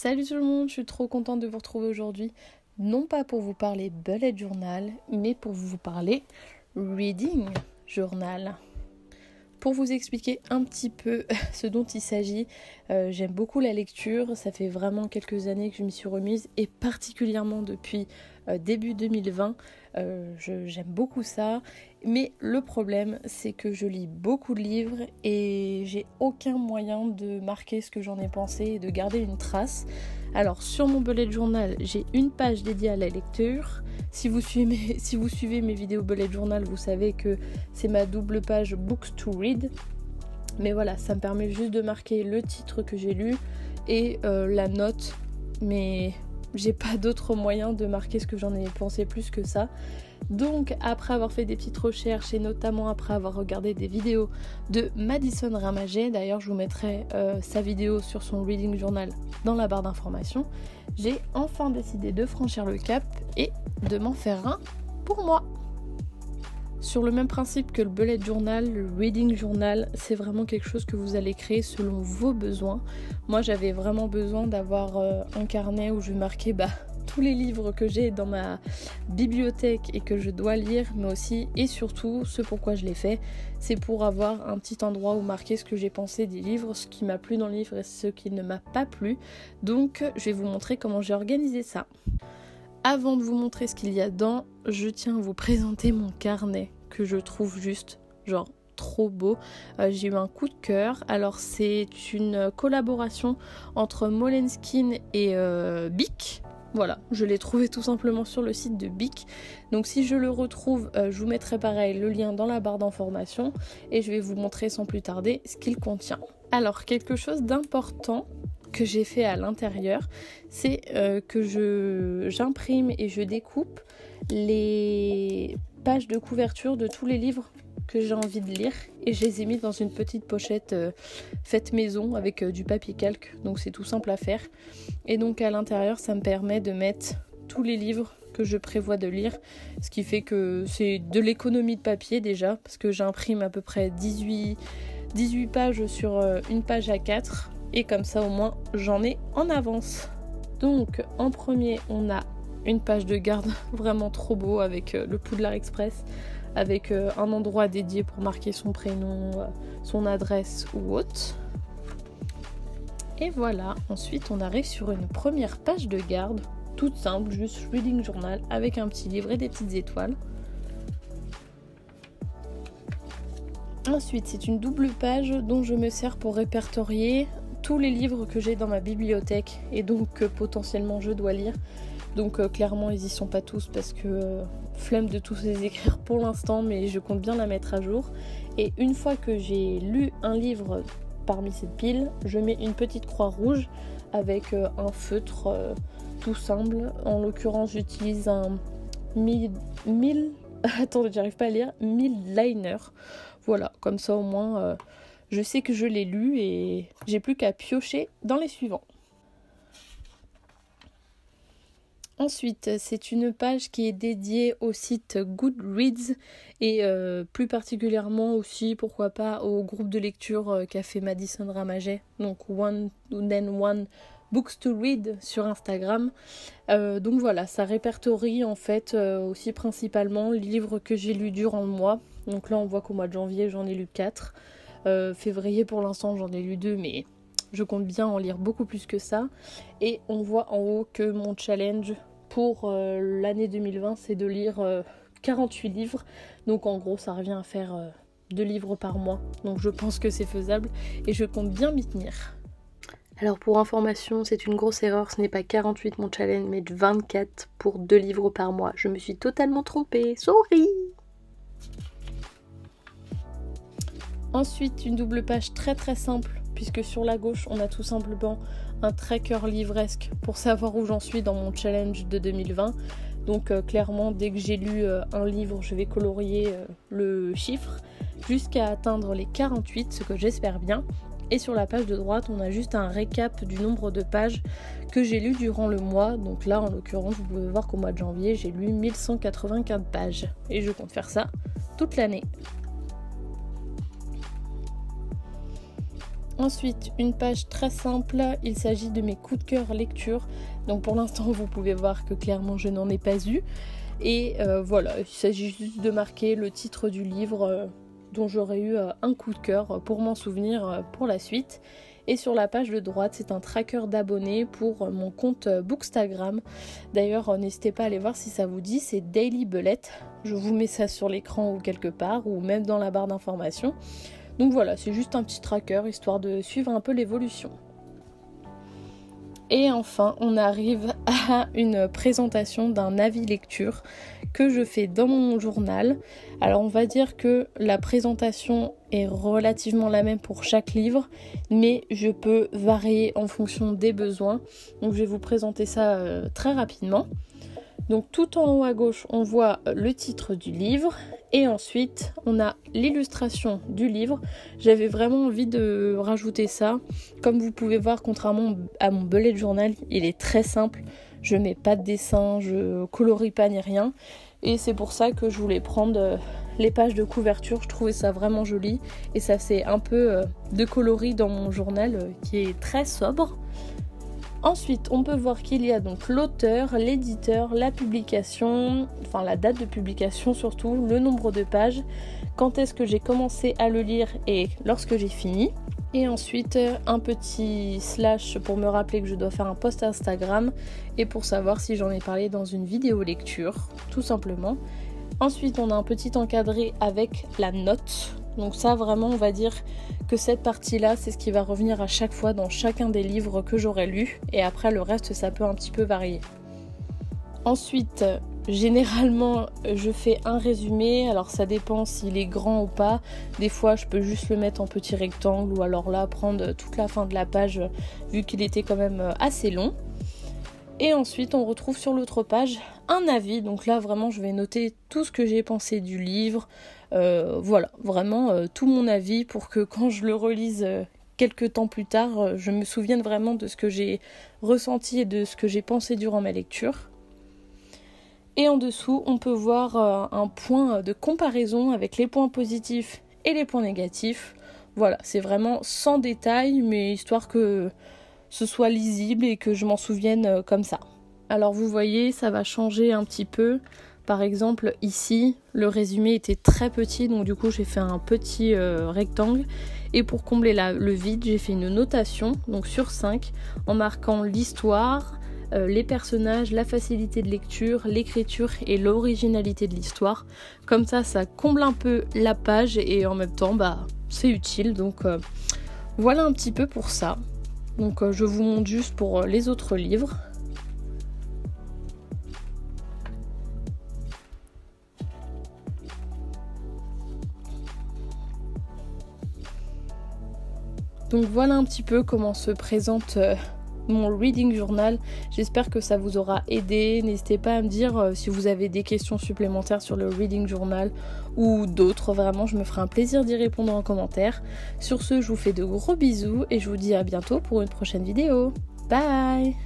Salut tout le monde, je suis trop contente de vous retrouver aujourd'hui. Non pas pour vous parler bullet journal, mais pour vous parler reading journal. Pour vous expliquer un petit peu ce dont il s'agit, j'aime beaucoup la lecture, ça fait vraiment quelques années que je m'y suis remise et particulièrement depuis début 2020, j'aime beaucoup ça. Mais le problème, c'est que je lis beaucoup de livres et j'ai aucun moyen de marquer ce que j'en ai pensé et de garder une trace. Alors sur mon bullet journal, j'ai une page dédiée à la lecture. Si vous suivez mes vidéos bullet journal, vous savez que c'est ma double page Books to Read. Mais voilà, ça me permet juste de marquer le titre que j'ai lu et la note. Mais j'ai pas d'autre moyen de marquer ce que j'en ai pensé plus que ça. Donc après avoir fait des petites recherches et notamment après avoir regardé des vidéos de Madison Ramagé, d'ailleurs je vous mettrai sa vidéo sur son reading journal dans la barre d'informations, j'ai enfin décidé de franchir le cap et de m'en faire un pour moi. Sur le même principe que le bullet journal, le reading journal, c'est vraiment quelque chose que vous allez créer selon vos besoins. Moi j'avais vraiment besoin d'avoir un carnet où je marquais tous les livres que j'ai dans ma bibliothèque et que je dois lire, mais aussi et surtout ce pourquoi je l'ai fait, c'est pour avoir un petit endroit où marquer ce que j'ai pensé des livres, ce qui m'a plu dans le livre et ce qui ne m'a pas plu. Donc je vais vous montrer comment j'ai organisé ça. Avant de vous montrer ce qu'il y a dedans, je tiens à vous présenter mon carnet que je trouve juste trop beau. J'ai eu un coup de cœur. Alors c'est une collaboration entre Moleskine et Bic. Voilà, je l'ai trouvé tout simplement sur le site de Bic. Donc si je le retrouve, je vous mettrai pareil le lien dans la barre d'informations et je vais vous montrer sans plus tarder ce qu'il contient. Alors quelque chose d'important que j'ai fait à l'intérieur, c'est que j'imprime et je découpe les pages de couverture de tous les livres que j'ai envie de lire et je les ai mis dans une petite pochette faite maison avec du papier calque, donc c'est tout simple à faire. Et donc à l'intérieur ça me permet de mettre tous les livres que je prévois de lire, ce qui fait que c'est de l'économie de papier déjà, parce que j'imprime à peu près 18 pages sur une page A4 et comme ça au moins j'en ai en avance. Donc en premier on a une page de garde vraiment trop beau avec le Poudlard Express, avec un endroit dédié pour marquer son prénom, son adresse ou autre. Et voilà, ensuite on arrive sur une première page de garde, toute simple, juste reading journal, avec un petit livre et des petites étoiles. Ensuite, c'est une double page dont je me sers pour répertorier tous les livres que j'ai dans ma bibliothèque et donc que potentiellement je dois lire. Donc clairement ils y sont pas tous parce que flemme de tous les écrire pour l'instant, mais je compte bien la mettre à jour. Et une fois que j'ai lu un livre parmi cette pile, je mets une petite croix rouge avec un feutre tout simple. En l'occurrence j'utilise un 1000 attendez, j'arrive pas à lire, 1000 liner. Voilà, comme ça au moins je sais que je l'ai lu et j'ai plus qu'à piocher dans les suivants. Ensuite, c'est une page qui est dédiée au site Goodreads et plus particulièrement aussi, pourquoi pas, au groupe de lecture qu'a fait Madison Ramagé, donc One Books to Read sur Instagram. Donc voilà, ça répertorie en fait aussi principalement les livres que j'ai lus durant le mois. Donc là, on voit qu'au mois de janvier, j'en ai lu 4. Février, pour l'instant, j'en ai lu 2, mais je compte bien en lire beaucoup plus que ça. Et on voit en haut que mon challenge pour l'année 2020, c'est de lire 48 livres. Donc en gros, ça revient à faire 2 livres par mois. Donc je pense que c'est faisable et je compte bien m'y tenir. Alors pour information, c'est une grosse erreur, ce n'est pas 48 mon challenge, mais 24 pour 2 livres par mois. Je me suis totalement trompée, sorry. Ensuite, une double page très très simple, puisque sur la gauche, on a tout simplement un tracker livresque pour savoir où j'en suis dans mon challenge de 2020. Donc clairement, dès que j'ai lu un livre, je vais colorier le chiffre jusqu'à atteindre les 48, ce que j'espère bien. Et sur la page de droite, on a juste un récap du nombre de pages que j'ai lues durant le mois. Donc là, en l'occurrence, vous pouvez voir qu'au mois de janvier, j'ai lu 1184 pages. Et je compte faire ça toute l'année. Ensuite, une page très simple, il s'agit de mes coups de cœur lecture. Donc pour l'instant, vous pouvez voir que clairement, je n'en ai pas eu. Et voilà, il s'agit juste de marquer le titre du livre dont j'aurais eu un coup de cœur pour m'en souvenir pour la suite. Et sur la page de droite, c'est un tracker d'abonnés pour mon compte Bookstagram. D'ailleurs, n'hésitez pas à aller voir si ça vous dit, c'est Daily Bullet. Je vous mets ça sur l'écran ou quelque part, ou même dans la barre d'information. Donc voilà, c'est juste un petit tracker, histoire de suivre un peu l'évolution. Et enfin, on arrive à une présentation d'un avis lecture que je fais dans mon journal. Alors on va dire que la présentation est relativement la même pour chaque livre, mais je peux varier en fonction des besoins. Donc je vais vous présenter ça très rapidement. Donc tout en haut à gauche, on voit le titre du livre et ensuite on a l'illustration du livre. J'avais vraiment envie de rajouter ça. Comme vous pouvez voir, contrairement à mon bullet journal, il est très simple. Je mets pas de dessin, je colorie pas ni rien. Et c'est pour ça que je voulais prendre les pages de couverture. Je trouvais ça vraiment joli et ça fait un peu de coloris dans mon journal qui est très sobre. Ensuite, on peut voir qu'il y a donc l'auteur, l'éditeur, la publication, enfin la date de publication surtout, le nombre de pages, quand est-ce que j'ai commencé à le lire et lorsque j'ai fini. Et ensuite, un petit slash pour me rappeler que je dois faire un post Instagram et pour savoir si j'en ai parlé dans une vidéo lecture, tout simplement. Ensuite, on a un petit encadré avec la note. Donc ça, vraiment, on va dire que cette partie-là, c'est ce qui va revenir à chaque fois dans chacun des livres que j'aurai lus. Et après, le reste, ça peut un petit peu varier. Ensuite, généralement, je fais un résumé. Alors ça dépend s'il est grand ou pas. Des fois, je peux juste le mettre en petit rectangle ou alors là, prendre toute la fin de la page vu qu'il était quand même assez long. Et ensuite, on retrouve sur l'autre page un avis. Donc là, vraiment, je vais noter tout ce que j'ai pensé du livre. Voilà, vraiment tout mon avis pour que quand je le relise quelques temps plus tard, je me souvienne vraiment de ce que j'ai ressenti et de ce que j'ai pensé durant ma lecture. Et en dessous, on peut voir un point de comparaison avec les points positifs et les points négatifs. Voilà, c'est vraiment sans détail, mais histoire que ce soit lisible et que je m'en souvienne comme ça. Alors vous voyez, ça va changer un petit peu. Par exemple, ici, le résumé était très petit, donc du coup j'ai fait un petit rectangle. Et pour combler le vide, j'ai fait une notation, donc sur 5, en marquant l'histoire, les personnages, la facilité de lecture, l'écriture et l'originalité de l'histoire. Comme ça, ça comble un peu la page et en même temps, c'est utile. Donc voilà un petit peu pour ça. Donc je vous montre juste pour les autres livres. Donc voilà un petit peu comment se présente mon reading journal. J'espère que ça vous aura aidé. N'hésitez pas à me dire si vous avez des questions supplémentaires sur le reading journal ou d'autres. Vraiment, je me ferai un plaisir d'y répondre en commentaire. Sur ce, je vous fais de gros bisous et je vous dis à bientôt pour une prochaine vidéo. Bye!